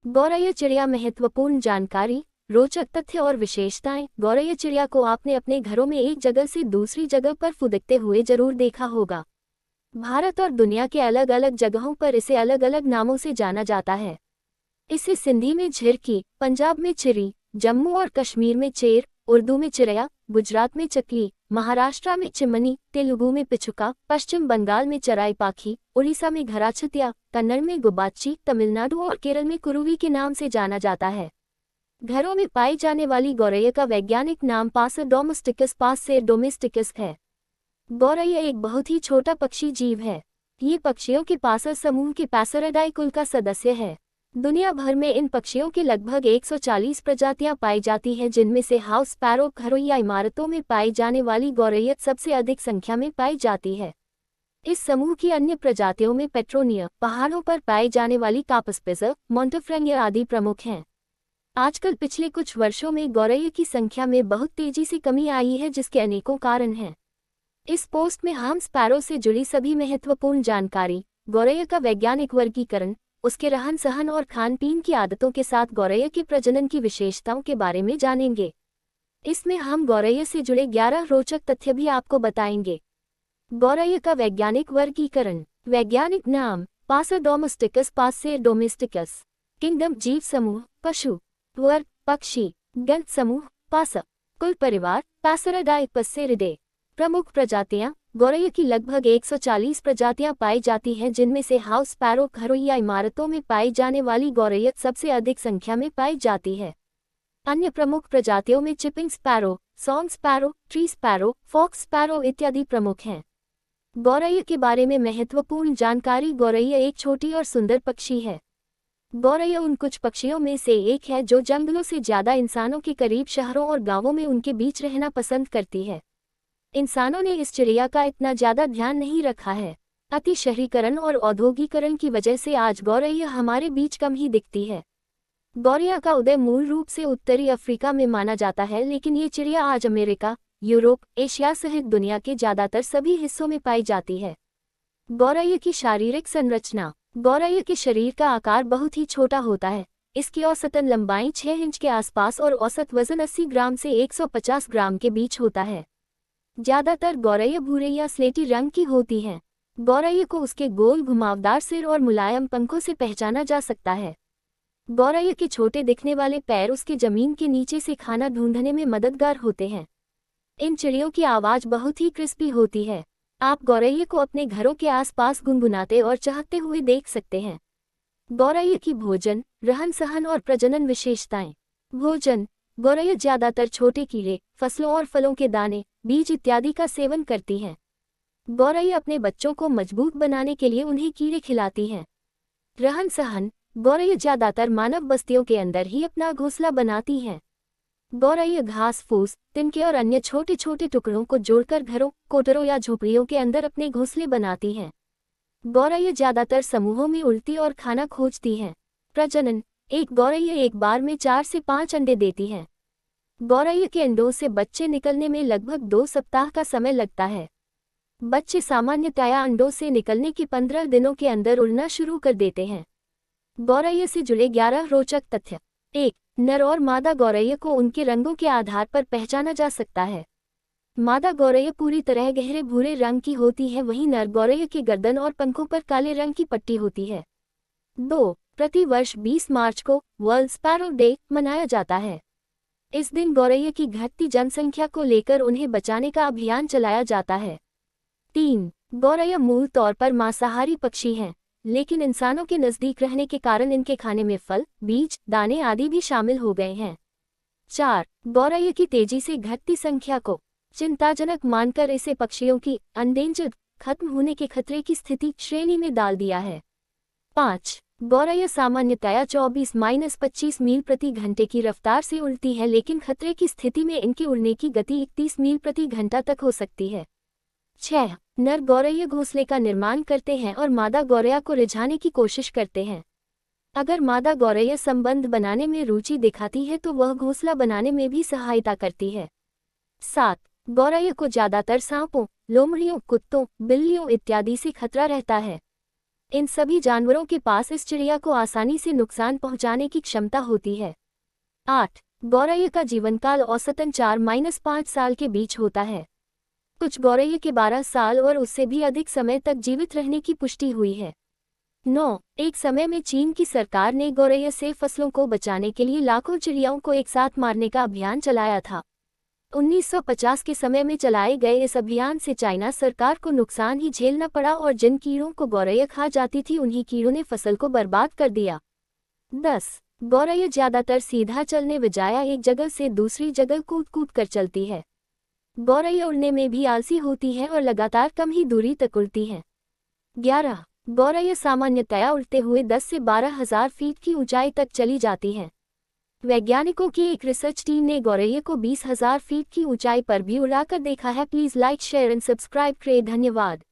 गौरैया चिड़िया महत्वपूर्ण जानकारी, रोचक तथ्य और विशेषताएं। गौरैया चिड़िया को आपने अपने घरों में एक जगह से दूसरी जगह पर फुदकते हुए जरूर देखा होगा। भारत और दुनिया के अलग अलग जगहों पर इसे अलग अलग नामों से जाना जाता है। इसे सिंधी में झिरकी, पंजाब में चिरी, जम्मू और कश्मीर में चेर, उर्दू में चिरैया, गुजरात में चकली, महाराष्ट्र में चिमनी, तेलुगु में पिछुका, पश्चिम बंगाल में चराई पाखी, उड़ीसा में घराछतिया, कन्नड़ में गुबाची, तमिलनाडु और केरल में कुरुवी के नाम से जाना जाता है। घरों में पाई जाने वाली गौरैया का वैज्ञानिक नाम पासर डोमेस्टिकस पाससेर डोमेस्टिकस है। गौरैया एक बहुत ही छोटा पक्षी जीव है। ये पक्षियों के पासर समूह के पैसरिडाई कुल का सदस्य है। दुनिया भर में इन पक्षियों की लगभग 140 प्रजातियां पाई जाती हैं, जिनमें से हाउस स्पैरो घरों या इमारतों में पाई जाने वाली गौरैया सबसे अधिक संख्या में पाई जाती है। इस समूह की अन्य प्रजातियों में पेट्रोनिया, पहाड़ों पर पाई जाने वाली कापस्पेजर, मोंटेफ्रेंगिया आदि प्रमुख हैं। आजकल पिछले कुछ वर्षों में गौरैया की संख्या में बहुत तेजी से कमी आई है, जिसके अनेकों कारण हैं। इस पोस्ट में हम स्पैरो से जुड़ी सभी महत्वपूर्ण जानकारी, गौरैया का वैज्ञानिक वर्गीकरण, उसके रहन सहन और खान पीन की आदतों के साथ गौरैया के प्रजनन की विशेषताओं के बारे में जानेंगे। इसमें हम गौरैया से जुड़े 11 रोचक तथ्य भी आपको बताएंगे। गौरैया का वैज्ञानिक वर्गीकरण। वैज्ञानिक नाम पासर डोमेस्टिकस पाससेर डोमेस्टिकस। किंगडम जीव समूह पशु। वर्ग पक्षी। गण समूह पासर। कुल परिवार पैसरिडाई पसेरिडे। प्रमुख प्रजातियां। गौरैया की लगभग 140 प्रजातियां पाई जाती हैं, जिनमें से हाउस स्पैरो घरों या इमारतों में पाई जाने वाली गौरैया सबसे अधिक संख्या में पाई जाती है। अन्य प्रमुख प्रजातियों में chipping sparrow, song sparrow, tree sparrow, fox sparrow इत्यादि प्रमुख हैं। गौरैया के बारे में महत्वपूर्ण जानकारी। गौरैया एक छोटी और सुंदर पक्षी है। गौरैया उन कुछ पक्षियों में से एक है जो जंगलों से ज्यादा इंसानों के करीब शहरों और गांवों में उनके बीच रहना पसंद करती है। इंसानों ने इस चिड़िया का इतना ज्यादा ध्यान नहीं रखा है। अति शहरीकरण और औद्योगिकरण की वजह से आज गौरैया हमारे बीच कम ही दिखती है। गौरैया का उदय मूल रूप से उत्तरी अफ्रीका में माना जाता है, लेकिन ये चिड़िया आज अमेरिका, यूरोप, एशिया सहित दुनिया के ज्यादातर सभी हिस्सों में पाई जाती है। गौरैया की शारीरिक संरचना। गौरैया के शरीर का आकार बहुत ही छोटा होता है। इसकी औसतन लंबाई 6 इंच के आसपास और औसत वजन 80 ग्राम से 150 ग्राम के बीच होता है। ज्यादातर गौरैया भूरे या स्लेटी रंग की होती हैं। गौरैया को उसके गोल घुमावदार सिर और मुलायम पंखों से पहचाना जा सकता है। गौरैया के छोटे दिखने वाले पैर उसके जमीन के नीचे से खाना ढूंढने में मददगार होते हैं। इन चिड़ियों की आवाज बहुत ही क्रिस्पी होती है। आप गौरैया को अपने घरों के आसपास गुनगुनाते और चहकते हुए देख सकते हैं। गौरैया की भोजन, रहन सहन और प्रजनन विशेषताएं। भोजन। गौरैया ज्यादातर छोटे कीड़े, फसलों और फलों के दाने, बीज इत्यादि का सेवन करती हैं। गौरैया अपने बच्चों को मजबूत बनाने के लिए उन्हें कीड़े खिलाती हैं। रहन सहन। गौरैया ज्यादातर मानव बस्तियों के अंदर ही अपना घोंसला बनाती हैं। गौरैया घास फूस, तिनके और अन्य छोटे छोटे टुकड़ों को जोड़कर घरों, कोठरों या झोपड़ियों के अंदर अपने घोंसले बनाती हैं। गौरैया ज्यादातर समूहों में उड़ती और खाना खोजती हैं। प्रजनन। एक गौरैया एक बार में 4 से 5 अंडे देती है। गौरैया के अंडों से बच्चे निकलने में लगभग 2 सप्ताह का समय लगता है। बच्चे सामान्यतया अंडों से निकलने के 15 दिनों के अंदर उड़ना शुरू कर देते हैं। गौरैया से जुड़े 11 रोचक तथ्य। 1. नर और मादा गौरैया को उनके रंगों के आधार पर पहचाना जा सकता है। मादा गौरैया पूरी तरह गहरे भूरे रंग की होती है, वहीं नर गौरैया के गर्दन और पंखों पर काले रंग की पट्टी होती है। 2. प्रति वर्ष 20 मार्च को वर्ल्ड स्पैरो डे मनाया जाता है। इस दिन गौरैया की घटती जनसंख्या को लेकर उन्हें बचाने का अभियान चलाया जाता है। 3. गौरैया मूल तौर पर मांसाहारी पक्षी हैं, लेकिन इंसानों के नजदीक रहने के कारण इनके खाने में फल, बीज, दाने आदि भी शामिल हो गए हैं। 4. गौरैया की तेजी से घटती संख्या को चिंताजनक मानकर इसे पक्षियों की एंडेंजर्ड, खत्म होने के खतरे की स्थिति श्रेणी में डाल दिया है। 5. गौरैया सामान्यतया 24-25 मील प्रति घंटे की रफ्तार से उड़ती है, लेकिन खतरे की स्थिति में इनकी उड़ने की गति 31 मील प्रति घंटा तक हो सकती है। 6. नर गौरैया घोंसले का निर्माण करते हैं और मादा गौरैया को रिझाने की कोशिश करते हैं। अगर मादा गौरैया संबंध बनाने में रुचि दिखाती है तो वह घोंसला बनाने में भी सहायता करती है। 7. गौरैया को ज्यादातर सांपों, लोमड़ियों, कुत्तों, बिल्लियों इत्यादि से खतरा रहता है। इन सभी जानवरों के पास इस चिड़िया को आसानी से नुकसान पहुंचाने की क्षमता होती है। 8. गौरैया का जीवनकाल औसतन 4-5 साल के बीच होता है। कुछ गौरैया के 12 साल और उससे भी अधिक समय तक जीवित रहने की पुष्टि हुई है। 9. एक समय में चीन की सरकार ने गौरैया से फसलों को बचाने के लिए लाखों चिड़ियाओं को एक साथ मारने का अभियान चलाया था। 1950 के समय में चलाए गए इस अभियान से चाइना सरकार को नुकसान ही झेलना पड़ा और जिन कीड़ों को गौरैया खा जाती थी उन्हीं कीड़ों ने फसल को बर्बाद कर दिया। 10. गौरैया ज्यादातर सीधा चलने बजाय एक जगह से दूसरी जगह कूद कूद कर चलती है। गौरैया उड़ने में भी आलसी होती है और लगातार कम ही दूरी तक उड़ती है। 11. गौरैया सामान्यतया उड़ते हुए 10 से 12,000 फीट की ऊंचाई तक चली जाती हैं। वैज्ञानिकों की एक रिसर्च टीम ने गौरैया को 20,000 फीट की ऊंचाई पर भी उड़ाकर देखा है। Please like share and subscribe करें। धन्यवाद।